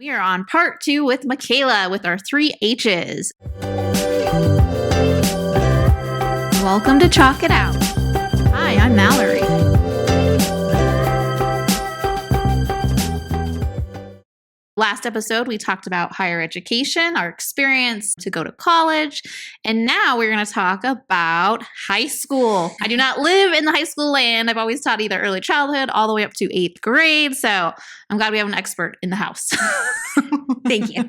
We are on part 2 with Micayla with our 3 H's. Welcome to Chalk It Out. Hi, I'm Mallory. Last episode, we talked about higher education, our experience to go to college, and now we're going to talk about high school. I do not live in the high school land. I've always taught either early childhood all the way up to 8th grade, so I'm glad we have an expert in the house. Thank you.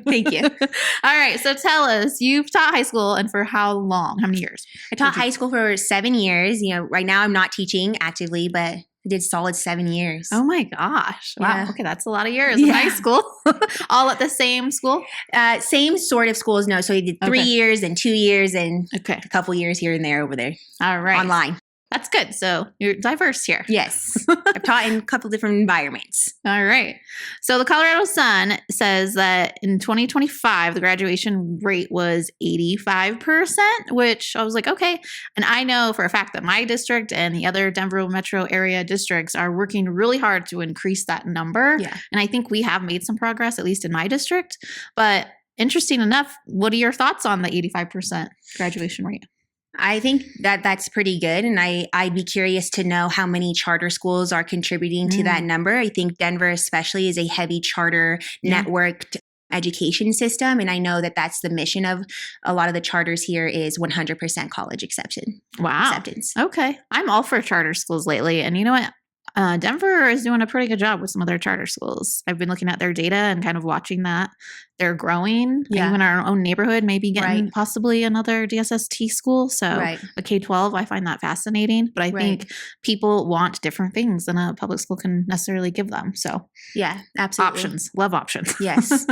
All right, so tell us, you've taught high school, and for how long? How many years? I taught high school for 7 years. Right now I'm not teaching actively, but I did solid 7 years. Oh my gosh. Wow. Yeah. Okay, that's a lot of years in high school. All at the same school? Same sort of schools, no. So I did 3 years and 2 years and a couple years here and there over there. All right. Online. That's good. So you're diverse here. Yes. I've taught in a couple different environments. All right. So the Colorado Sun says that in 2025, the graduation rate was 85%, which I was like, okay. And I know for a fact that my district and the other Denver metro area districts are working really hard to increase that number. Yeah. And I think we have made some progress, at least in my district. But interesting enough, what are your thoughts on the 85% graduation rate? I think that that's pretty good. And I'd be curious to know how many charter schools are contributing to that number. I think Denver especially is a heavy charter networked education system. And I know that that's the mission of a lot of the charters here is 100% college acceptance. Okay. I'm all for charter schools lately. And you know what? Denver is doing a pretty good job with some of their charter schools. I've been looking at their data and kind of watching that. They're growing. Yeah. Even our own neighborhood may be getting possibly another DSST school. So a K-12, I find that fascinating. But I think people want different things than a public school can necessarily give them. So yeah, absolutely. Options. Love options. Yes.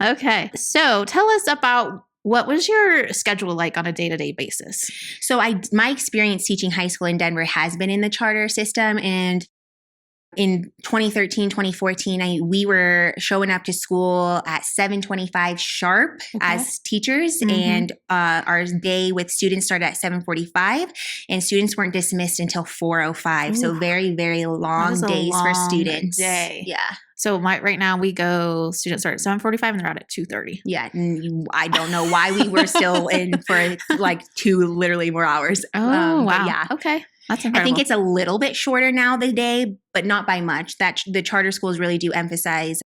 Okay. So tell us about what was your schedule like on a day-to-day basis? So my experience teaching high school in Denver has been in the charter system. And in 2013, 2014, we were showing up to school at 7:25 sharp as teachers. And our day with students started at 7:45 and students weren't dismissed until 4:05. So very, very long days for students. Day. Yeah. So right now students start at 7:45 and they're out at 2:30. Yeah. And I don't know why we were still in for like 2 literally more hours. Oh, wow. Yeah. Okay. That's incredible. I think it's a little bit shorter now the day, but not by much. That the charter schools really do emphasize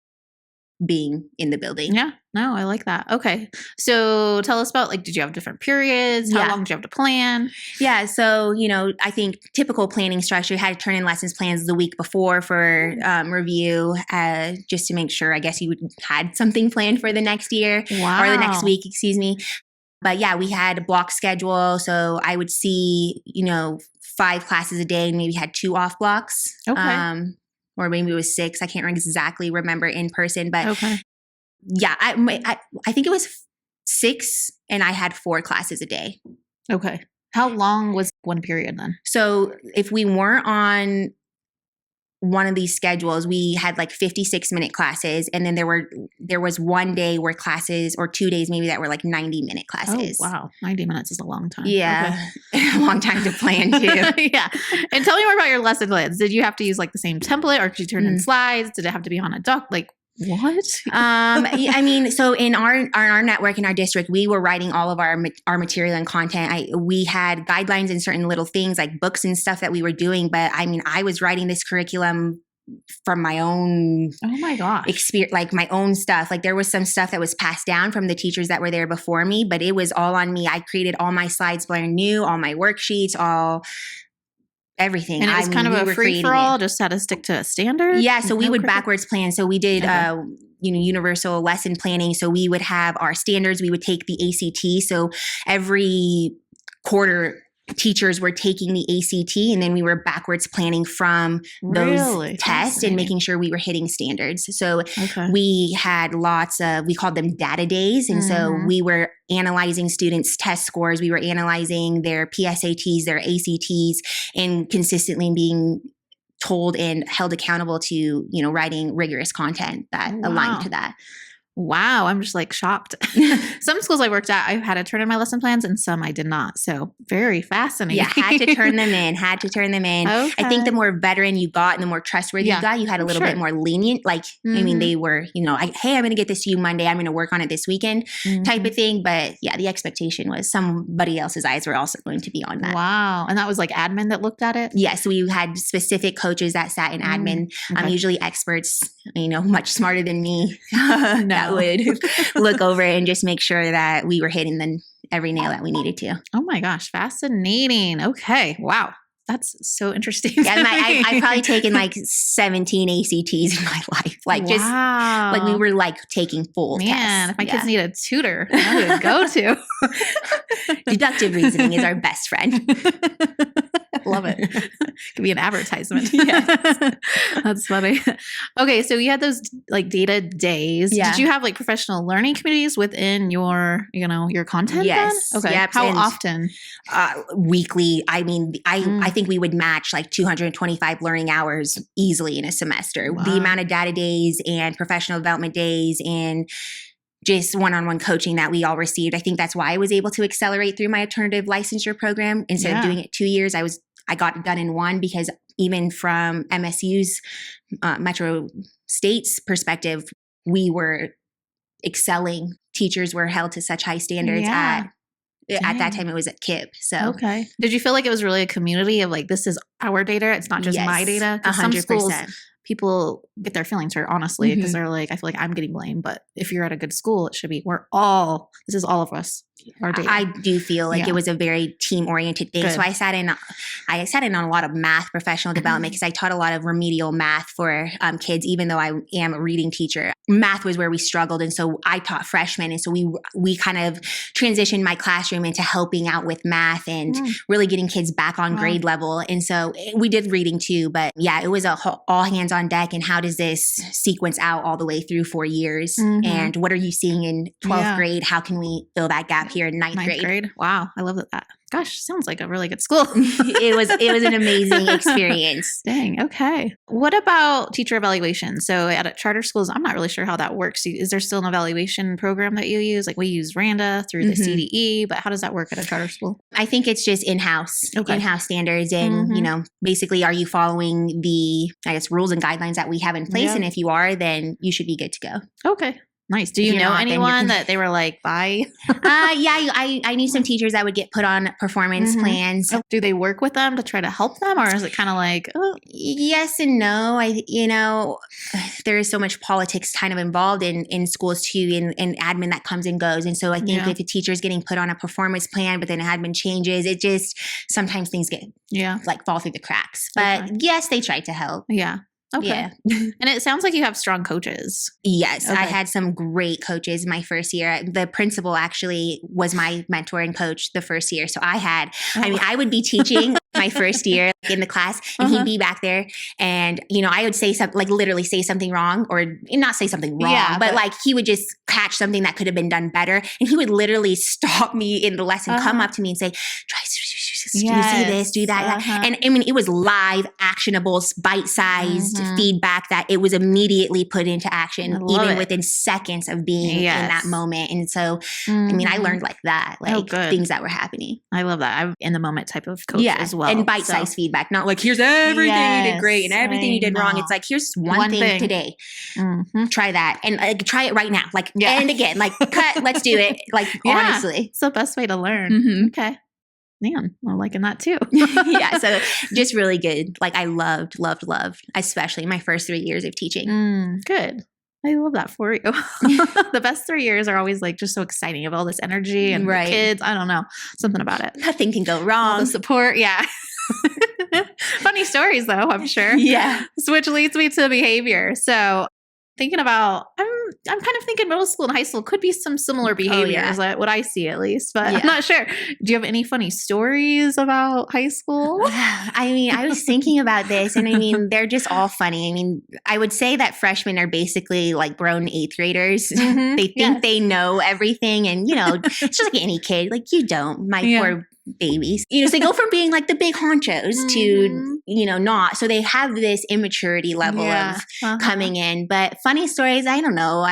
being in the building. Yeah. No, I like that. Okay. So tell us about did you have different periods? How long did you have to plan? Yeah. So, I think typical planning structure, you had to turn in lessons plans the week before for review, just to make sure, I guess you had something planned for the next year or the next week, excuse me. But yeah, we had a block schedule. So I would see, 5 classes a day and maybe had 2 off blocks. Okay. Or maybe it was 6. I can't exactly remember in person, but yeah, I think it was 6 and I had 4 classes a day. Okay. How long was one period then? So if we weren't on one of these schedules, we had 56-minute classes. And then there was one day where classes, or 2 days maybe, that were 90-minute classes. Oh, wow. 90 minutes is a long time. Yeah. Okay. A long time to plan too. Yeah. And tell me more about your lesson plans. Did you have to use the same template, or could you turn in slides? Did it have to be on a doc? What? I mean, so in our network, in our district, we were writing all of our material and content. We had guidelines and certain little things like books and stuff that we were doing. But I mean, I was writing this curriculum from my own experience, my own stuff. There was some stuff that was passed down from the teachers that were there before me, but it was all on me. I created all my slides brand new, all my worksheets, everything. And it was kind of a free-for-all, just had to stick to a standard? Yeah, so we would backwards plan. So we did, universal lesson planning. So we would have our standards. We would take the ACT. So every quarter, teachers were taking the ACT, and then we were backwards planning from those tests and making sure we were hitting standards. So we had we called them data days. And so we were analyzing students' test scores. We were analyzing their PSATs, their ACTs, and consistently being told and held accountable to, writing rigorous content that aligned to that. Wow. I'm just like shocked. Some schools I worked at, I had to turn in my lesson plans and some I did not. So very fascinating. Yeah, had to turn them in. Okay. I think the more veteran you got and the more trustworthy you got, you had a little bit more lenient. Like, I mean, they were, hey, I'm going to get this to you Monday. I'm going to work on it this weekend type of thing. But yeah, the expectation was somebody else's eyes were also going to be on that. Wow. And that was like admin that looked at it? Yeah. So we had specific coaches that sat in admin, usually experts, much smarter than me that would look over it and just make sure that we were hitting every nail that we needed to. Oh my gosh. Fascinating. Okay. Wow. That's so interesting. Yeah, I've probably taken like 17 ACTs in my life. Like just like we were like taking full tests. If my kids need a tutor, I would go to. Deductive reasoning is our best friend. Love it. Could be an advertisement. Yes. That's funny. Okay, so you had those like data days. Yeah. Did you have like professional learning communities within your content? Yes. Then? Okay. Yep. How often? Weekly. I mean, I think we would match like 225 learning hours easily in a semester. Wow. The amount of data days and professional development days and just one-on-one coaching that we all received. I think that's why I was able to accelerate through my alternative licensure program. Instead of doing it 2 years, I got it done in one, because even from MSU's Metro State's perspective, we were excelling. Teachers were held to such high standards at that time. It was at KIPP. So did you feel like it was really a community of like, this is our data, it's not just my data? 100%. Some schools, people get their feelings hurt, honestly, because they're like, I feel like I'm getting blamed. But if you're at a good school, it should be, this is all of us. Our data. I do feel like it was a very team-oriented thing. Good. So I sat in on a lot of math professional development, because I taught a lot of remedial math for kids, even though I am a reading teacher. Math was where we struggled. And so I taught freshmen. And so we kind of transitioned my classroom into helping out with math and really getting kids back on grade level. And so we did reading too. But yeah, it was all hands on deck. And how does this sequence out all the way through 4 years? And what are you seeing in 12th grade? How can we fill that gap here in ninth grade? Wow. I love that. Gosh, sounds like a really good school. It was an amazing experience. Dang. Okay. What about teacher evaluation? So at charter schools, I'm not really sure how that works. Is there still an evaluation program that you use? Like we use RANDA through the CDE, but how does that work at a charter school? I think it's just in-house standards. And, basically, are you following the, rules and guidelines that we have in place? And if you are, then you should be good to go. Okay. Nice. Do you know anyone that they were like, bye? I knew some teachers that would get put on performance plans. Do they work with them to try to help them? Or is it kind of like, yes and no. There is so much politics kind of involved in schools too, and admin that comes and goes. And so I think if a teacher is getting put on a performance plan, but then admin changes, it just, sometimes things get fall through the cracks. But yes, they try to help. Yeah. Okay. Yeah. And it sounds like you have strong coaches. Yes. Okay. I had some great coaches my first year. The principal actually was my mentor and coach the first year. So I would be teaching my first year in the class, and he'd be back there, and, I would say something, like literally say something wrong, or not say something wrong, but like he would just catch something that could have been done better. And he would literally stop me in the lesson, come up to me and say, try do this, do that. And I mean, it was live, actionable, bite-sized feedback that it was immediately put into action, even within seconds of being in that moment. And so, I mean, I learned like that, things that were happening. I love that. I'm in the moment type of coach as well. And bite-sized feedback, not like, here's everything you did great and everything you did wrong. It's like, here's one thing today. Try that. And try it right now. And again, cut, let's do it. Honestly. It's the best way to learn. Okay. Man, I'm liking that too. So just really good. I loved, especially my first 3 years of teaching. Good. I love that for you. The best 3 years are always just so exciting, of all this energy and the kids. I don't know. Something about it. Nothing can go wrong. All the support. Yeah. Funny stories though, I'm sure. Yeah. Which leads me to behavior. So thinking about, I'm kind of thinking middle school and high school could be some similar behaviors, what I see at least, but I'm not sure. Do you have any funny stories about high school? I mean, I was thinking about this, and I mean, they're just all funny. I mean, I would say that freshmen are basically like grown 8th graders. They think they know everything, and it's just like any kid. You don't. My poor babies. So they go from being like the big honchos to, not. So they have this immaturity level of coming in. But funny stories, I don't know.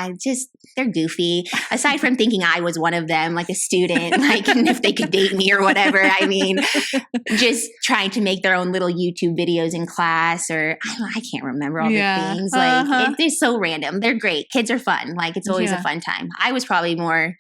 They're goofy. Aside from thinking I was one of them, like a student, and if they could date me or whatever, just trying to make their own little YouTube videos in class, or I can't remember all the things. It's so random. They're great. Kids are fun. It's always a fun time. I was probably more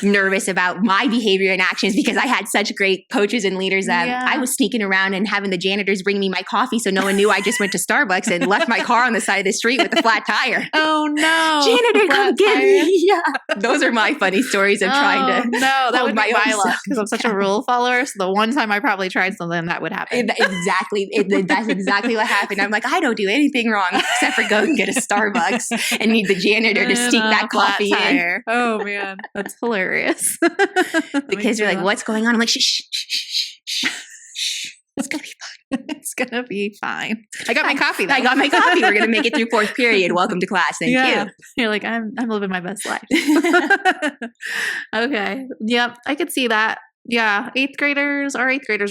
nervous about my behavior and actions because I had such great coaches and leaders that I was sneaking around and having the janitors bring me my coffee so no one knew I just went to Starbucks and left my car on the side of the street with a flat tire. Oh no. Janitor, come get me. Yeah. Those are my funny stories of trying to that would be my luck because I'm such a rule follower. So the one time I probably tried something, that would happen. Exactly. That's exactly what happened. I'm like, I don't do anything wrong except for go and get a Starbucks and need the janitor to sneak that coffee in. Oh man, that's hilarious. The kids are like, what's going on? I'm like, shh. It's going to be fun. It's going to be fine. I got my coffee though. I got my coffee. We're going to make it through fourth period. Welcome to class. Thank you. You're like, I'm living my best life. Okay. Yep. I could see that. Yeah, our eighth graders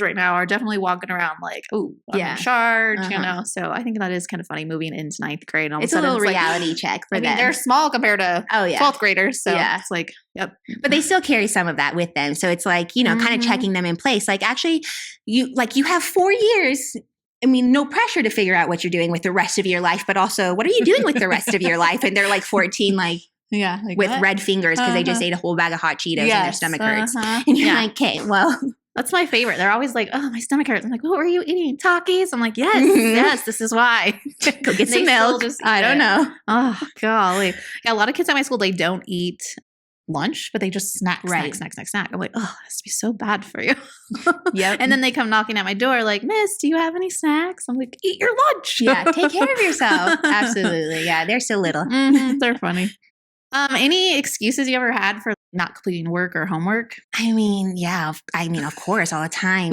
right now are definitely walking around like, oh, I'm in charge, So I think that is kind of funny moving into ninth grade. And it's a little reality check for them. They're small compared to 12th graders. So it's like, yep. But they still carry some of that with them. So it's like, kind of checking them in place. Actually, you have 4 years. No pressure to figure out what you're doing with the rest of your life, but also what are you doing with the rest of your life? And they're like 14, with red fingers because they just ate a whole bag of hot Cheetos and their stomach hurts. And you're like, okay, well. That's my favorite. They're always like, oh, my stomach hurts. I'm like, what were you eating? Takis? I'm like, yes, this is why. Go get some milk. I don't know. Oh, golly. Yeah, a lot of kids at my school, they don't eat lunch, but they just snack. I'm like, oh, it has to be so bad for you. Yep. And then they come knocking at my door like, Miss, do you have any snacks? I'm like, eat your lunch. Yeah, take care of yourself. Absolutely. Yeah, they're so little. They're funny. Any excuses you ever had for not completing work or homework? Of course, all the time.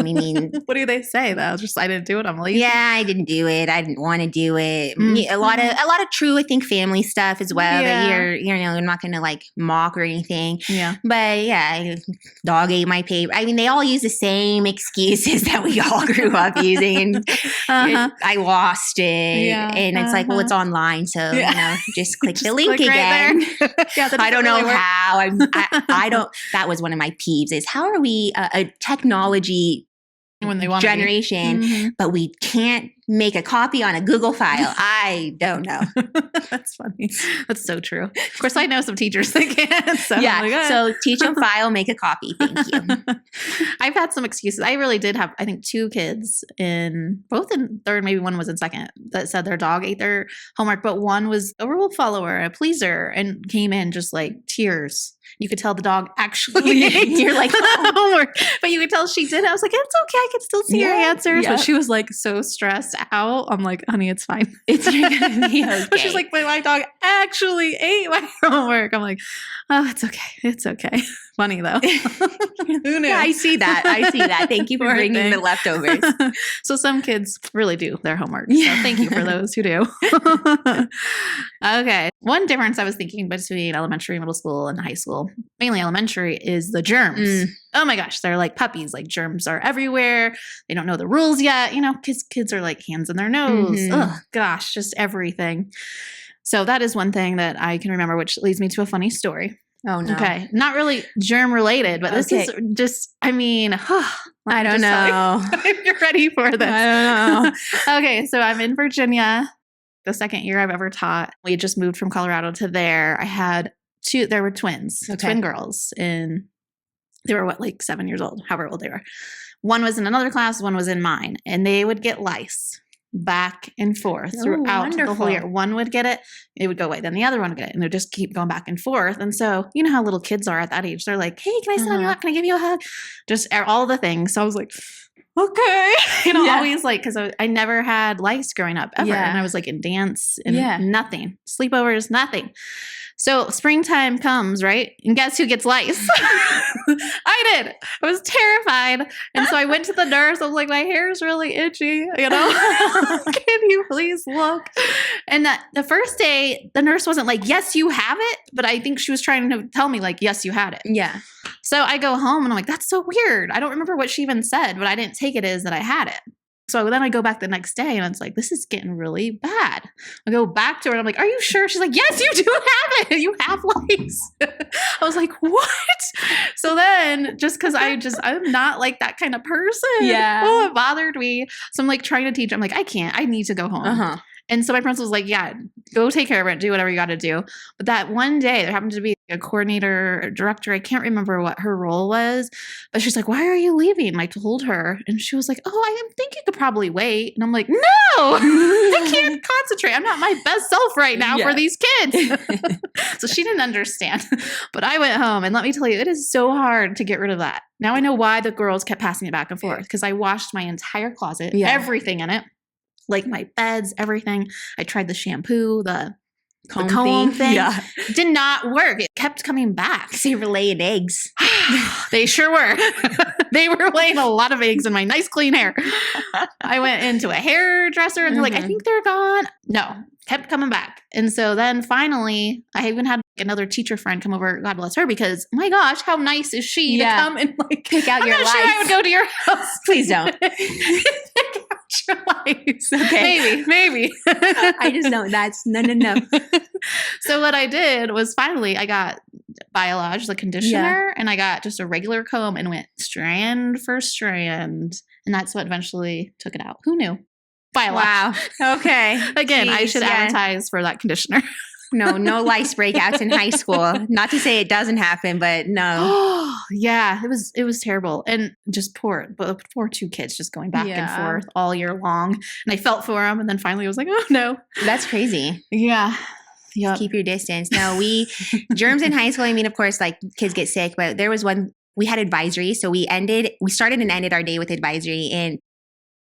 What do they say though? Just I didn't do it. I'm lazy. Yeah, I didn't do it. I didn't want to do it. A lot of true, I think, family stuff as well. That you're not going to mock or anything. Yeah. But dog ate my paper. They all use the same excuses that we all grew up using. I lost it, and it's like, well, it's online, so just click the link again. I don't know how. I don't. That was one of my peeves. Is how are we a technology when they want generation, but we can't make a copy on a Google file? I don't know. That's funny. That's so true. Of course, I know some teachers that can. So so teach them file, make a copy. Thank you. I've had some excuses. I really did have, I think, 2 kids both in third, maybe one was in second, that said their dog ate their homework, but one was a rule follower, a pleaser, and came in just tears. You could tell the dog actually ate. You're like, homework. But you could tell she did. I was like, it's okay. I can still see your answers. Yeah. But she was so stressed out. I'm like, honey, it's fine. It's gonna be okay. But she's like, my dog actually ate my homework. I'm like, oh, it's okay. It's okay. Funny though. Who knew? Yeah, I see that. Thank you for bringing the leftovers. So some kids really do their homework. So thank you for those who do. Okay. One difference I was thinking between elementary, middle school, and high school, mainly elementary, is the germs. Oh my gosh, they're like puppies. Germs are everywhere. They don't know the rules yet. Kids are hands in their nose. Oh gosh, just everything. So that is one thing that I can remember, which leads me to a funny story. Oh no. Okay. Not really germ related, but this is just, I don't know if you're ready for this. I don't know. Okay. So I'm in Virginia, the second year I've ever taught. We had just moved from Colorado to there. I had there were twins, twin girls, and they were 7 years old, however old they were. One was in another class, one was in mine, and they would get lice back and forth throughout the whole year. One would get it, it would go away. Then the other one would get it, and it would just keep going back and forth. And so, you know how little kids are at that age. They're like, hey, can I sit on your lap? Can I give you a hug? Just all the things. So I was like, okay. Always because I never had lice growing up ever. And I was in dance and nothing. Sleepovers, nothing. So springtime comes, right? And guess who gets lice? I did. I was terrified. And so I went to the nurse. I was like, my hair is really itchy. Can you please look? And the first day, the nurse wasn't like, yes, you have it. But I think she was trying to tell me yes, you had it. Yeah. So I go home and I'm like, that's so weird. I don't remember what she even said, but I didn't take it as that I had it. So then I go back the next day and it's like, this is getting really bad. I go back to her and I'm like, are you sure? She's like, yes, you do have it. You have lice. I was like, what? So then just because I'm not like that kind of person. Yeah. Oh, it bothered me. So I'm like trying to teach. I'm like, I can't. I need to go home. And so my principal was like, yeah, go take care of it. Do whatever you got to do. But that one day there happened to be a coordinator, a director. I can't remember what her role was. But she's like, why are you leaving? And I told her. And she was like, oh, I think you could probably wait. And I'm like, no, I can't concentrate. I'm not my best self right now for these kids. So she didn't understand. But I went home. And let me tell you, it is so hard to get rid of that. Now I know why the girls kept passing it back and forth. Because I washed my entire closet, everything in it. Like my beds, everything. I tried the shampoo, the comb thing. Yeah. Did not work. It kept coming back. So you were laying eggs. They sure were. They were laying a lot of eggs in my nice clean hair. I went into a hairdresser and they're like, I think they're gone. No, kept coming back. And so then finally, I even had another teacher friend come over, God bless her, because my gosh, how nice is she to come and like pick out your lice. I'm not sure I would go to your house. Please don't. Your lice. Okay. Maybe. I just know that's no. So what I did was finally I got Biolage, the conditioner, and I got just a regular comb and went strand for strand. And that's what eventually took it out. Who knew? Biolage. Wow. Okay. Again, I should advertise for that conditioner. No lice breakouts in high school. Not to say it doesn't happen, but no. Yeah, it was terrible. And just poor two kids just going back and forth all year long. And I felt for them. And then finally I was like, oh no. That's crazy. Yeah. Yep. Keep your distance. No, germs in high school, I mean, of course, like kids get sick, but there was one, we had advisory. So we started and ended our day with advisory. And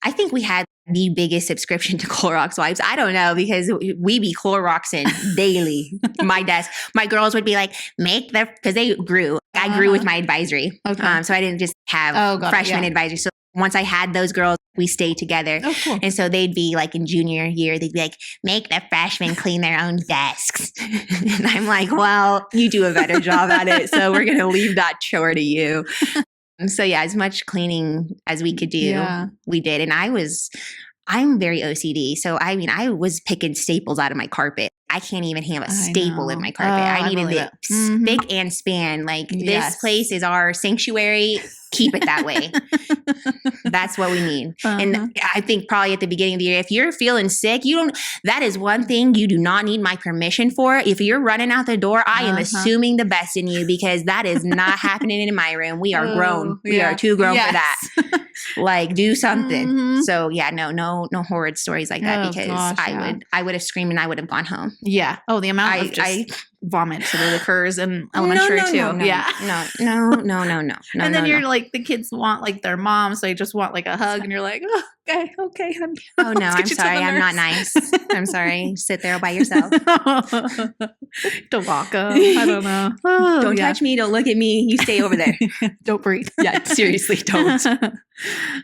I think we had the biggest subscription to Clorox wipes. I don't know, because we be Cloroxing daily. My desk, my girls would be like, because they grew. I grew with my advisory. Okay. So I didn't just have freshman advisory. So once I had those girls, we stayed together. Oh, cool. And so they'd be like in junior year, they'd be like, make the freshmen clean their own desks. And I'm like, well, you do a better job at it. So we're going to leave that chore to you. So yeah, as much cleaning as we could do, we did. And I'm very OCD. So I mean, I was picking staples out of my carpet. I can't even have a staple in my carpet. I needed it spick and span. Like this place is our sanctuary. Keep it that way. That's what we need. And I think probably at the beginning of the year, if you're feeling sick, that is one thing you do not need my permission for. If you're running out the door, I am assuming the best in you, because that is not happening in my room. We are grown. We are too grown for that. Like, do something. So yeah, no horrid stories like that, because I would have screamed and I would have gone home. Yeah. Oh, the amount of just vomit that occurs in elementary too. No. And then you're like, the kids want like their mom, so they just want like a hug, and you're like, oh, okay, honey. Oh no, I'm sorry, I'm not nice. I'm sorry. Sit there by yourself. Don't walk them. I don't know. Don't touch me. Don't look at me. You stay over there. Don't breathe. Yeah, seriously, don't.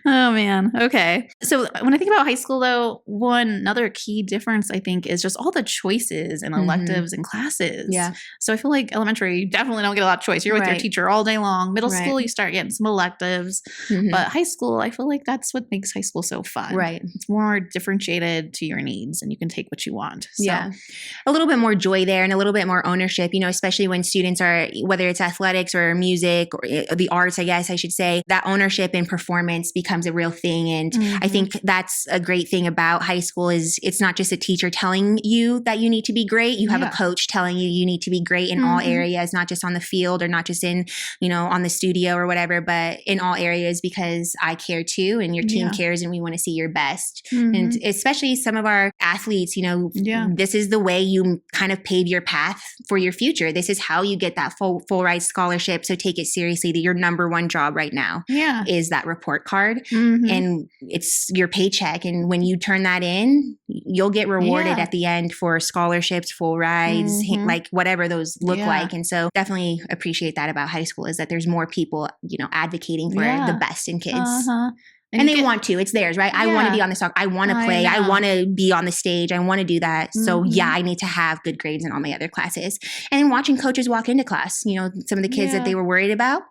Oh man. Okay. So when I think about high school, though, another key difference I think is just all the choices and electives and classes. Yeah. So I feel like elementary, you definitely don't get a lot of choice. You're with your teacher all day long. Middle school, you start getting some electives. But high school, I feel like that's what makes high school so fun. Right. It's more differentiated to your needs, and you can take what you want. So. Yeah. A little bit more joy there, and a little bit more ownership, especially when students are, whether it's athletics or music or the arts, I guess I should say, that ownership and performance becomes a real thing. And I think that's a great thing about high school is it's not just a teacher telling you that you need to be great. You have a coach telling you need to be great in all areas, not just on the field or not just in, on the studio or whatever, but in all areas, because I care too, and your team cares, and we want to see your best. And especially some of our athletes, this is the way you kind of pave your path for your future. This is how you get that full ride scholarship. So take it seriously that your number one job right now is that report card, and it's your paycheck. And when you turn that in, you'll get rewarded at the end for scholarships, full rides, like whatever those look like. And so definitely appreciate that about high school, is that there's more people, advocating for the best in kids. And they want to. It's theirs, right? I want to be on the song. I want to play. I want to be on the stage. I want to do that. So I need to have good grades in all my other classes. And then watching coaches walk into class, some of the kids that they were worried about,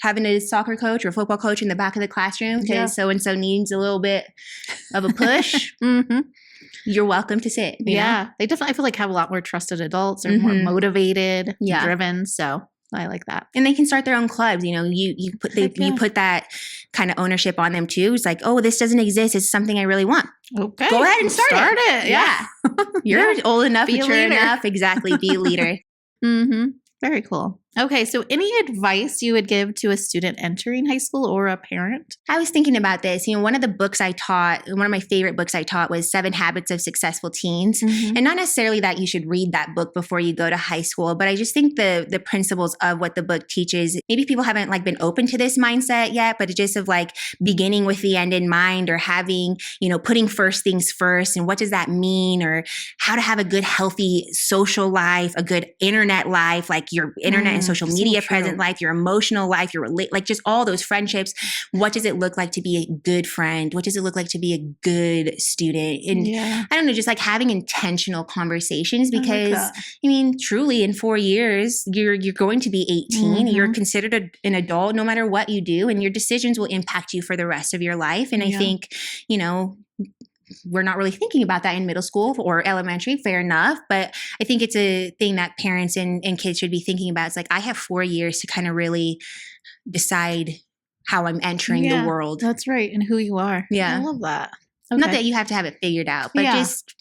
having a soccer coach or football coach in the back of the classroom because so-and-so needs a little bit of a push. You're welcome to sit. You know? They definitely, I feel like, have a lot more trusted adults. They're more motivated, driven. So I like that. And they can start their own clubs. You know, you put that kind of ownership on them too. It's like, oh, this doesn't exist. It's something I really want. Okay. Go ahead and start it. Yeah. You're old enough, Be a mature leader. enough. Exactly. Be a leader. Very cool. Okay, so any advice you would give to a student entering high school or a parent? I was thinking about this. You know, one of my favorite books I taught was 7 Habits of Successful Teens. And not necessarily that you should read that book before you go to high school, but I just think the principles of what the book teaches, maybe people haven't like been open to this mindset yet, but it's just of like beginning with the end in mind, or having, you know, putting first things first. And what does that mean? Or how to have a good, healthy social life, a good internet life, like your internet and social media present life, your emotional life, like just all those friendships. What does it look like to be a good friend? What does it look like to be a good student? And I don't know, just like having intentional conversations, because I mean, truly in 4 years, you're going to be 18. You're considered an adult no matter what you do, and your decisions will impact you for the rest of your life. And I think, you know, we're not really thinking about that in middle school or elementary, fair enough. But I think it's a thing that parents and kids should be thinking about. It's like, I have 4 years to kind of really decide how I'm entering the world. That's right. And who you are. Yeah. I love that. Okay. Not that you have to have it figured out, but just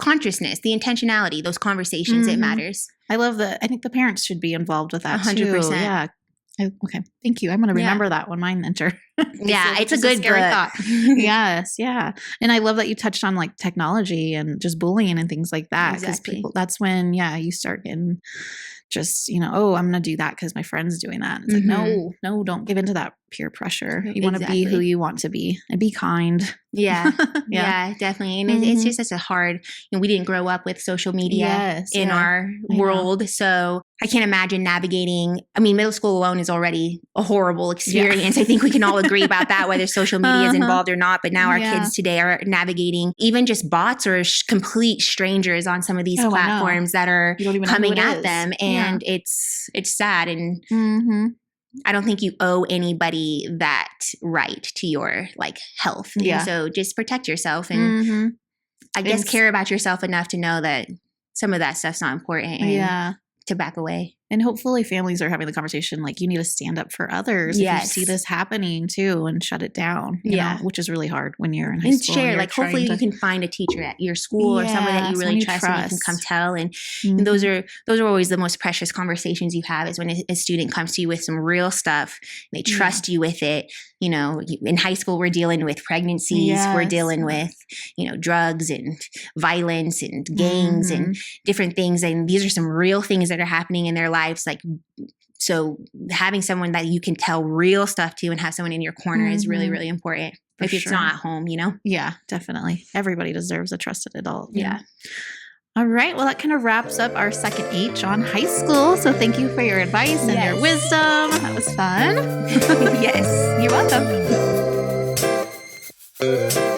consciousness, the intentionality, those conversations, it matters. I love that. I think the parents should be involved with that 100%. too. Yeah. Okay. Thank you. I'm going to remember that when mine enter. It's a good scary book. thought. Yes. Yeah. And I love that you touched on like technology and just bullying and things like that. Because that's when, you start getting just, you know, oh, I'm going to do that because my friend's doing that. And it's like, no, don't give into that peer pressure. You want to be who you want to be and be kind. Yeah, definitely. And it's just such a hard, you know, we didn't grow up with social media in our world. So I can't imagine navigating. I mean, middle school alone is already a horrible experience. I think we can all agree about that, whether social media is involved or not. But now our kids today are navigating even just bots or complete strangers on some of these platforms that are coming at them. And it's sad. And I don't think you owe anybody that right to your like health. Yeah. And so just protect yourself and I guess care about yourself enough to know that some of that stuff's not important. And to back away. And hopefully families are having the conversation like, you need to stand up for others if you see this happening too, and shut it down, you know, which is really hard when you're in high school. And share, like hopefully you can find a teacher at your school or someone that you really trust and you can come tell. And those are always the most precious conversations you have, is when a student comes to you with some real stuff, they trust you with it. You know, in high school, we're dealing with pregnancies, we're dealing with, you know, drugs and violence and gangs and different things. And these are some real things that are happening in their lives. Like, so having someone that you can tell real stuff to and have someone in your corner is really, really important. If it's not at home, you know? Yeah, definitely. Everybody deserves a trusted adult. Yeah. All right. Well, that kind of wraps up our second H on high school. So thank you for your advice and your wisdom. That was fun. Yes. You're welcome.